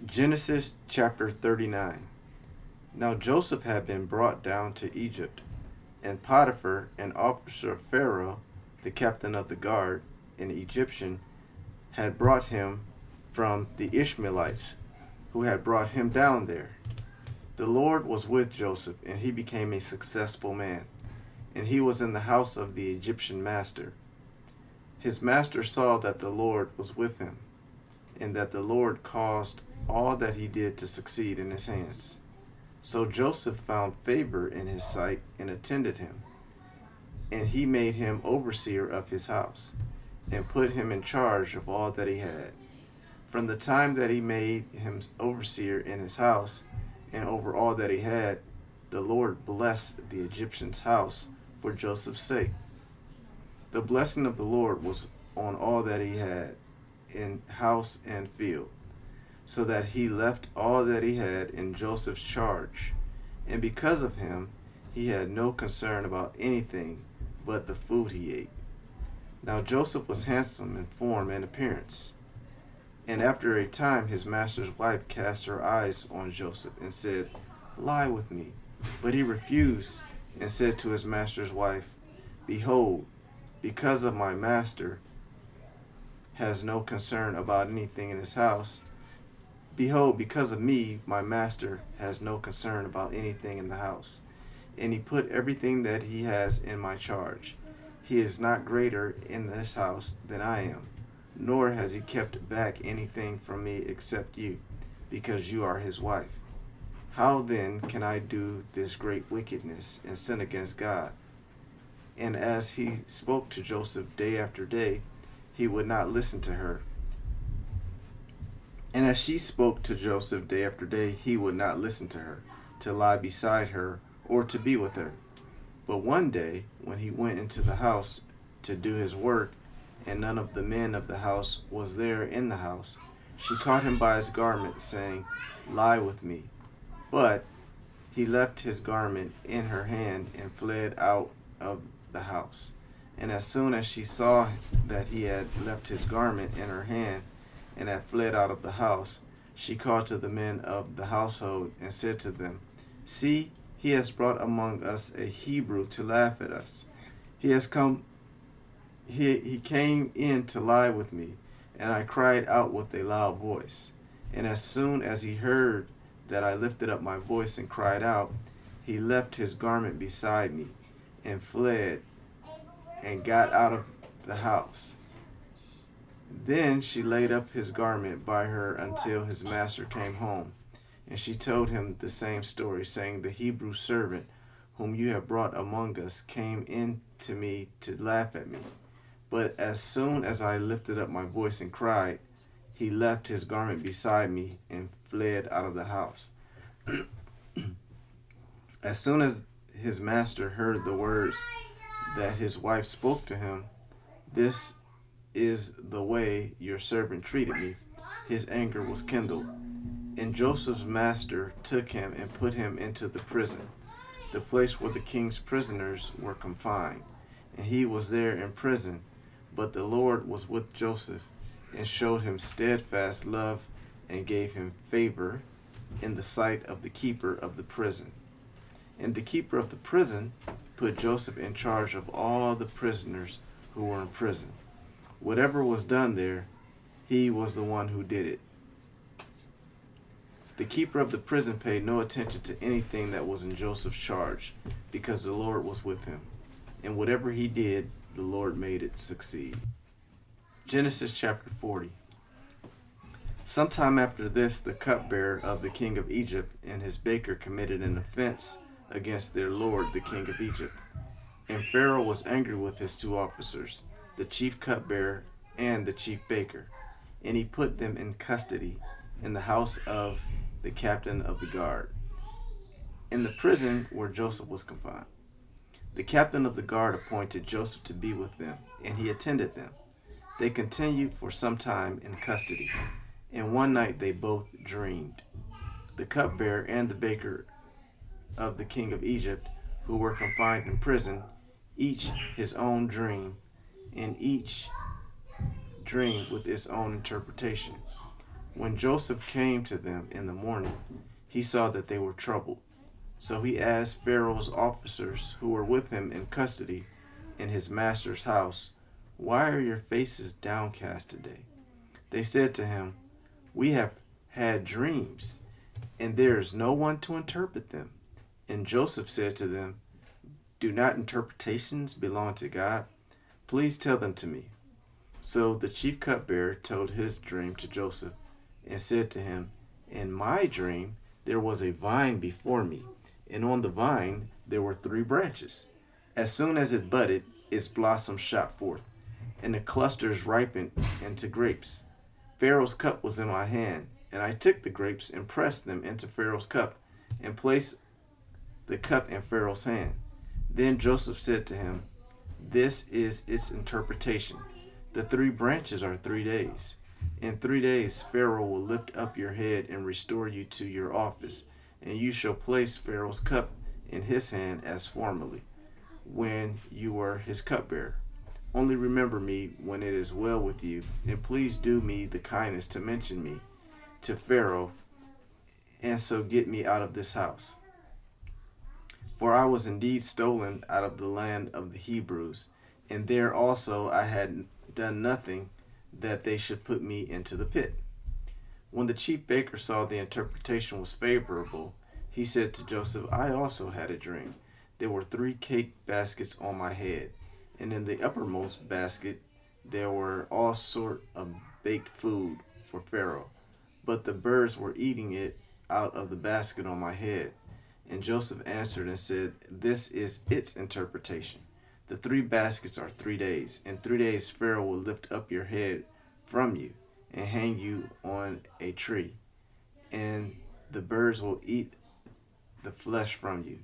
Genesis chapter 39. Now Joseph had been brought down to Egypt, and Potiphar, an officer of Pharaoh, the captain of the guard, an Egyptian, had brought him from the Ishmaelites, who had brought him down there. The Lord was with Joseph, and he became a successful man, and he was in the house of the Egyptian master. His master saw that the Lord was with him, and that the Lord caused all that he did to succeed in his hands. So Joseph found favor in his sight and attended him, and he made him overseer of his house, and put him in charge of all that he had. From the time that he made him overseer in his house and over all that he had, the Lord blessed the Egyptian's house for Joseph's sake. The blessing of the Lord was on all that he had in house and field, so that he left all that he had in Joseph's charge. And because of him, he had no concern about anything but the food he ate. Now Joseph was handsome in form and appearance. And after a time his master's wife cast her eyes on Joseph and said, "Lie with me." But he refused and said to his master's wife, "Behold, because of my master has no concern about anything in his house, behold, because of me, my master has no concern about anything in the house. And he put everything that he has in my charge. He is not greater in this house than I am, nor has he kept back anything from me except you, because you are his wife. How then can I do this great wickedness and sin against God?" And as he spoke to Joseph day after day, he would not listen to her. And as she spoke to Joseph day after day, he would not listen to her, to lie beside her, or to be with her. But one day, when he went into the house to do his work, and none of the men of the house was there in the house, she caught him by his garment, saying, "Lie with me." But he left his garment in her hand and fled out of the house. And as soon as she saw that he had left his garment in her hand and had fled out of the house, she called to the men of the household and said to them, "See, he has brought among us a Hebrew to laugh at us. He came in to lie with me, and I cried out with a loud voice. And as soon as he heard that I lifted up my voice and cried out, he left his garment beside me and fled and got out of the house." Then she laid up his garment by her until his master came home. And she told him the same story, saying, "The Hebrew servant whom you have brought among us came in to me to laugh at me. But as soon as I lifted up my voice and cried, he left his garment beside me and fled out of the house." As soon as his master heard the words that his wife spoke to him, "This is the way your servant treated me," his anger was kindled. And Joseph's master took him and put him into the prison, the place where the king's prisoners were confined. And he was there in prison, but the Lord was with Joseph and showed him steadfast love and gave him favor in the sight of the keeper of the prison. And the keeper of the prison put Joseph in charge of all the prisoners who were in prison. Whatever was done there, he was the one who did it. The keeper of the prison paid no attention to anything that was in Joseph's charge, because the Lord was with him. And whatever he did, the Lord made it succeed. Genesis chapter 40. Sometime after this, the cupbearer of the king of Egypt and his baker committed an offense against their lord, the king of Egypt. And Pharaoh was angry with his two officers, the chief cupbearer and the chief baker, and he put them in custody in the house of the captain of the guard, in the prison where Joseph was confined. The captain of the guard appointed Joseph to be with them, and he attended them. They continued for some time in custody, and one night they both dreamed. The cupbearer and the baker of the king of Egypt, who were confined in prison, each his own dream, and each dream with its own interpretation. When Joseph came to them in the morning, he saw that they were troubled. So he asked Pharaoh's officers who were with him in custody in his master's house, "Why are your faces downcast today?" They said to him, "We have had dreams, and there is no one to interpret them." And Joseph said to them, "Do not interpretations belong to God? Please tell them to me." So the chief cupbearer told his dream to Joseph and said to him, "In my dream there was a vine before me, and on the vine there were 3 branches. As soon as it budded, its blossoms shot forth, and the clusters ripened into grapes. Pharaoh's cup was in my hand, and I took the grapes and pressed them into Pharaoh's cup, and placed the cup in Pharaoh's hand." Then Joseph said to him, "This is its interpretation. The 3 branches are 3 days. In 3 days Pharaoh will lift up your head and restore you to your office, and you shall place Pharaoh's cup in his hand as formerly, when you were his cupbearer. Only remember me when it is well with you, and please do me the kindness to mention me to Pharaoh, and so get me out of this house. For I was indeed stolen out of the land of the Hebrews, and there also I had done nothing that they should put me into the pit." When the chief baker saw the interpretation was favorable, he said to Joseph, "I also had a dream. There were 3 cake baskets on my head, and in the uppermost basket there were all sort of baked food for Pharaoh, but the birds were eating it out of the basket on my head." And Joseph answered and said, "This is its interpretation. The 3 baskets are 3 days. In 3 days Pharaoh will lift up your head from you and hang you on a tree, and the birds will eat the flesh from you.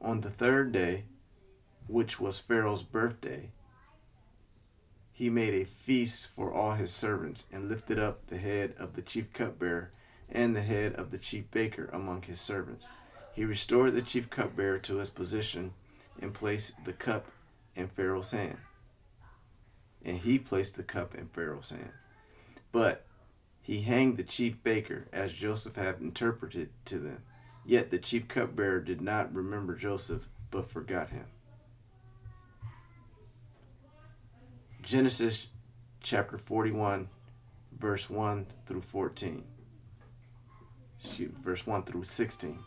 On the 3rd day, which was Pharaoh's birthday, he made a feast for all his servants and lifted up the head of the chief cupbearer and the head of the chief baker among his servants. He restored the chief cupbearer to his position and placed the cup in Pharaoh's hand. But he hanged the chief baker as Joseph had interpreted to them. Yet the chief cupbearer did not remember Joseph, but forgot him. Genesis chapter 41, verse 1 through 16.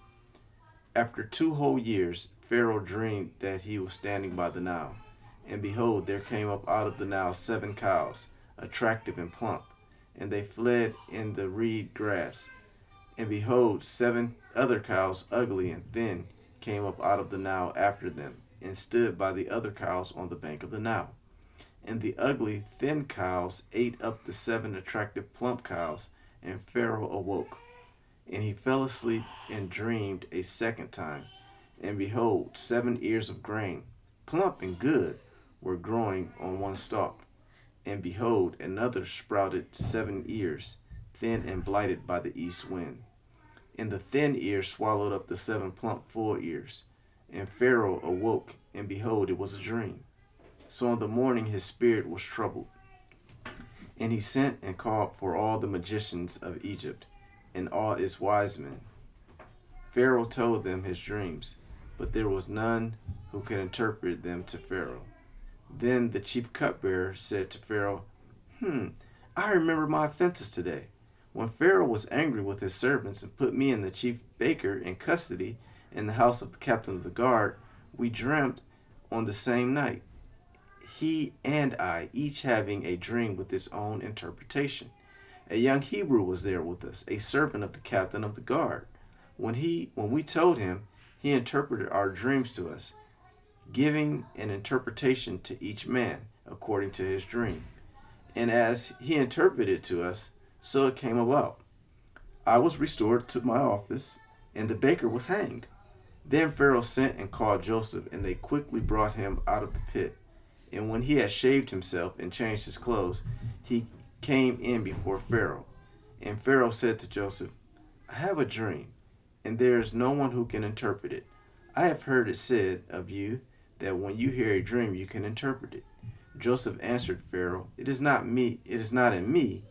After 2 whole years, Pharaoh dreamed that he was standing by the Nile. And behold, there came up out of the Nile 7 cows, attractive and plump, and they fled in the reed grass. And behold, 7 other cows, ugly and thin, came up out of the Nile after them, and stood by the other cows on the bank of the Nile. And the ugly, thin cows ate up the 7 attractive, plump cows, and Pharaoh awoke. And he fell asleep and dreamed a second time. And behold, 7 ears of grain, plump and good, were growing on one stalk. And behold, another sprouted 7 ears, thin and blighted by the east wind. And the thin ears swallowed up the 7 plump full ears. And Pharaoh awoke, and behold, it was a dream. So in the morning his spirit was troubled. And he sent and called for all the magicians of Egypt, and all its wise men. Pharaoh told them his dreams, but there was none who could interpret them to Pharaoh. Then the chief cupbearer said to Pharaoh, I remember my offenses today. When Pharaoh was angry with his servants and put me and the chief baker in custody in the house of the captain of the guard, we dreamt on the same night, he and I, each having a dream with its own interpretation. A young Hebrew was there with us, a servant of the captain of the guard. When we told him, he interpreted our dreams to us, giving an interpretation to each man according to his dream. And as he interpreted to us, so it came about. I was restored to my office, and the baker was hanged. Then Pharaoh sent and called Joseph, and they quickly brought him out of the pit. And when he had shaved himself and changed his clothes, he came in before Pharaoh. And Pharaoh said to Joseph, I have a dream, and there is no one who can interpret it. I have heard it said of you that when you hear a dream, you can interpret it. Joseph answered Pharaoh, It is not in me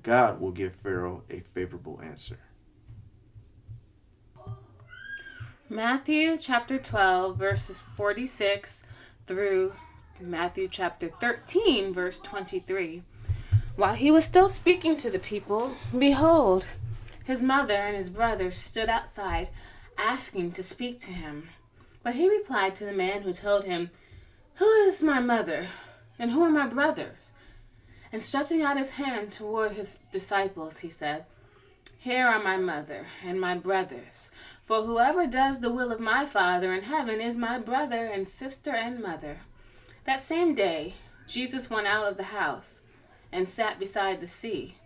God will give Pharaoh a favorable answer. Matthew chapter 12, verses 46 through Matthew chapter 13, verse 23. While he was still speaking to the people, behold, his mother and his brothers stood outside, asking to speak to him. But he replied to the man who told him, "Who is my mother, and who are my brothers?" And stretching out his hand toward his disciples, he said, "Here are my mother and my brothers. For whoever does the will of my Father in heaven is my brother and sister and mother." That same day, Jesus went out of the house and sat beside the sea,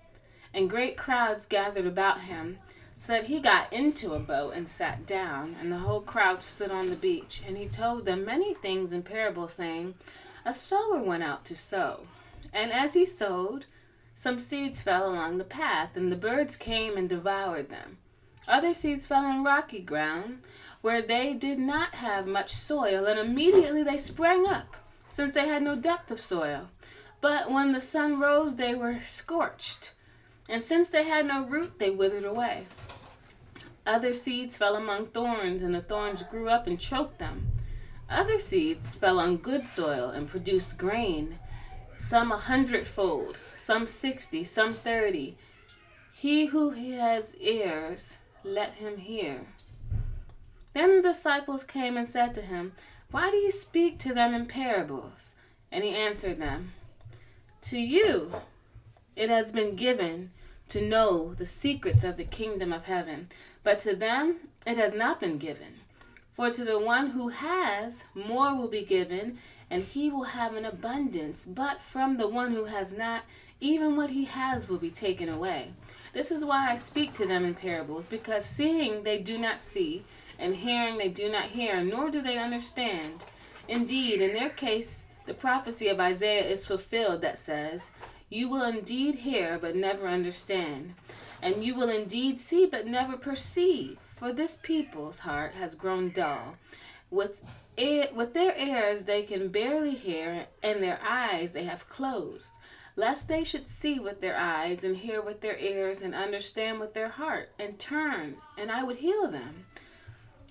and great crowds gathered about him, so that he got into a boat and sat down, and the whole crowd stood on the beach. And he told them many things in parables, saying, "A sower went out to sow. And as he sowed, some seeds fell along the path, and the birds came and devoured them. Other seeds fell on rocky ground, where they did not have much soil, and immediately they sprang up, since they had no depth of soil. But when the sun rose, they were scorched, and since they had no root, they withered away. Other seeds fell among thorns, and the thorns grew up and choked them. Other seeds fell on good soil and produced grain, some 100-fold, some 60, some 30. He who has ears, let him hear. Then the disciples came and said to him, "Why do you speak to them in parables?" And he answered them, "To you it has been given to know the secrets of the kingdom of heaven, but to them it has not been given. For to the one who has, more will be given, and he will have an abundance. But from the one who has not, even what he has will be taken away. This is why I speak to them in parables, because seeing they do not see, and hearing they do not hear, nor do they understand. Indeed, in their case, the prophecy of Isaiah is fulfilled that says, 'You will indeed hear, but never understand. And you will indeed see, but never perceive. For this people's heart has grown dull. With their ears they can barely hear, and their eyes they have closed, lest they should see with their eyes, and hear with their ears, and understand with their heart, and turn, and I would heal them.'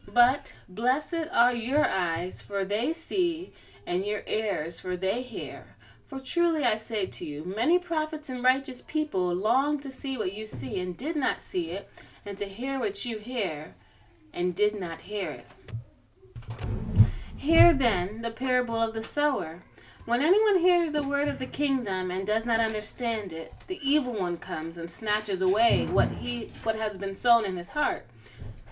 But blessed are your eyes, for they see, and your ears, for they hear. For truly I say to you, many prophets and righteous people longed to see what you see, and did not see it, and to hear what you hear, and did not hear it. Hear then the parable of the sower. When anyone hears the word of the kingdom and does not understand it, the evil one comes and snatches away what has been sown in his heart.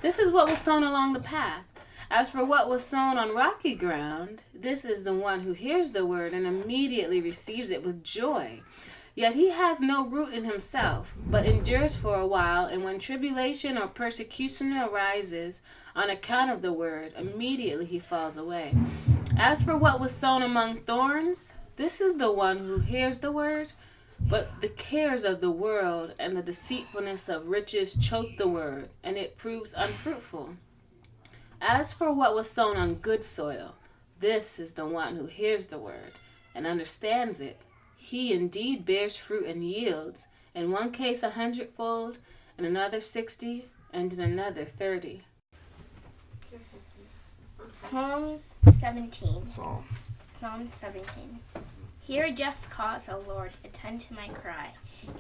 This is what was sown along the path. As for what was sown on rocky ground, this is the one who hears the word and immediately receives it with joy. Yet he has no root in himself, but endures for a while, and when tribulation or persecution arises on account of the word, immediately he falls away. As for what was sown among thorns, this is the one who hears the word, but the cares of the world and the deceitfulness of riches choke the word, and it proves unfruitful. As for what was sown on good soil, this is the one who hears the word and understands it. He indeed bears fruit and yields, in one case 100-fold, in another 60, and in another 30. Psalms 17. Psalm. Psalm 17. Hear a just cause, O Lord, attend to my cry.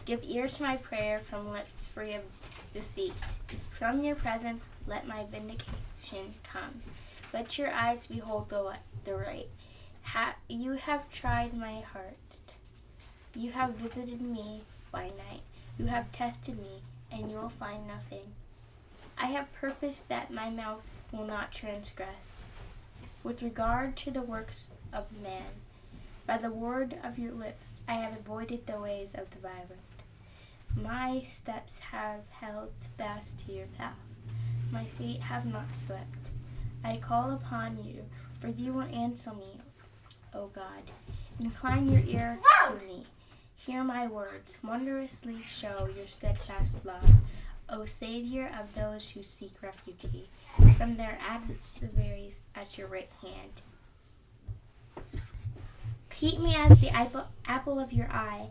Give ear to my prayer from lips free of deceit. From your presence let my vindication come. Let your eyes behold the right. You have tried my heart. You have visited me by night. You have tested me, and you will find nothing. I have purposed that my mouth will not transgress. With regard to the works of man, by the word of your lips I have avoided the ways of the violent. My steps have held fast to your paths. My feet have not slept. I call upon you, for you will answer me, O God. Incline your ear to me. Hear my words. Wondrously show your steadfast love, O Savior of those who seek refuge from their adversaries at your right hand. Keep me as the apple of your eye.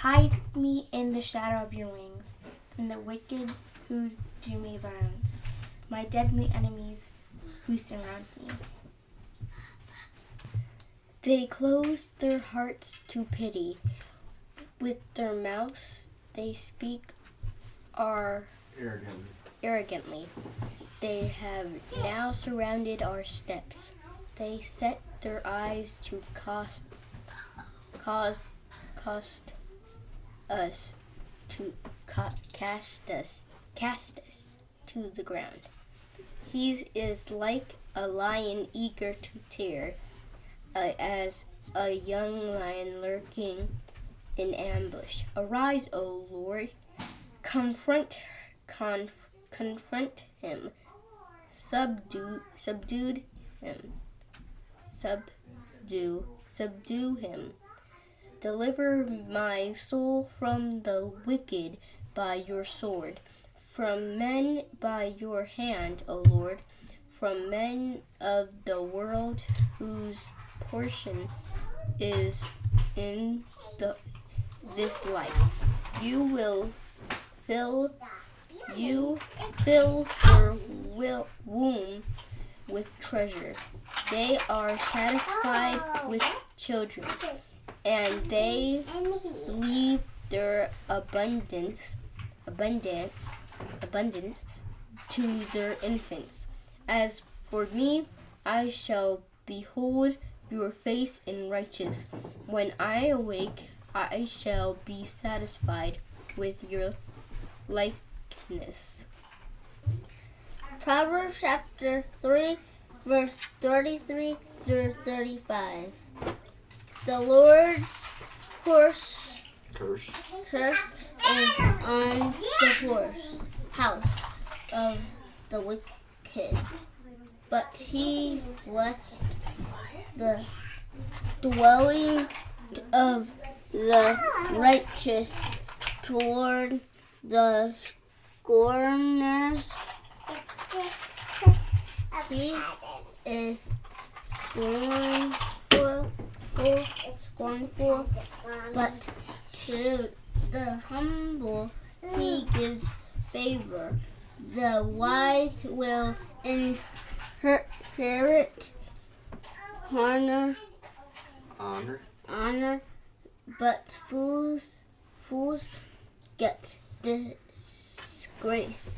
Hide me in the shadow of your wings from the wicked who do me violence, my deadly enemies who surround me. They close their hearts to pity. With their mouths they speak arrogantly. They have now surrounded our steps. They set their eyes to cast us to the ground. He is like a lion eager to tear, as a young lion lurking in ambush. Arise, O Lord, confront him, subdue him. Deliver my soul from the wicked by your sword, from men by your hand, O Lord, from men of the world whose portion is in this life. You fill your womb with treasure. They are satisfied with children, and they leave their abundance to their infants. As for me, I shall behold your face in righteousness. When I awake, I shall be satisfied with your likeness. Proverbs chapter 3, verse 33 through 35. The Lord's curse is on the house of the wicked, but he blessed the dwelling of the righteous. Toward the scorners he is scornful, but to the humble he gives favor. The wise will inherit honor, but fools get disgrace.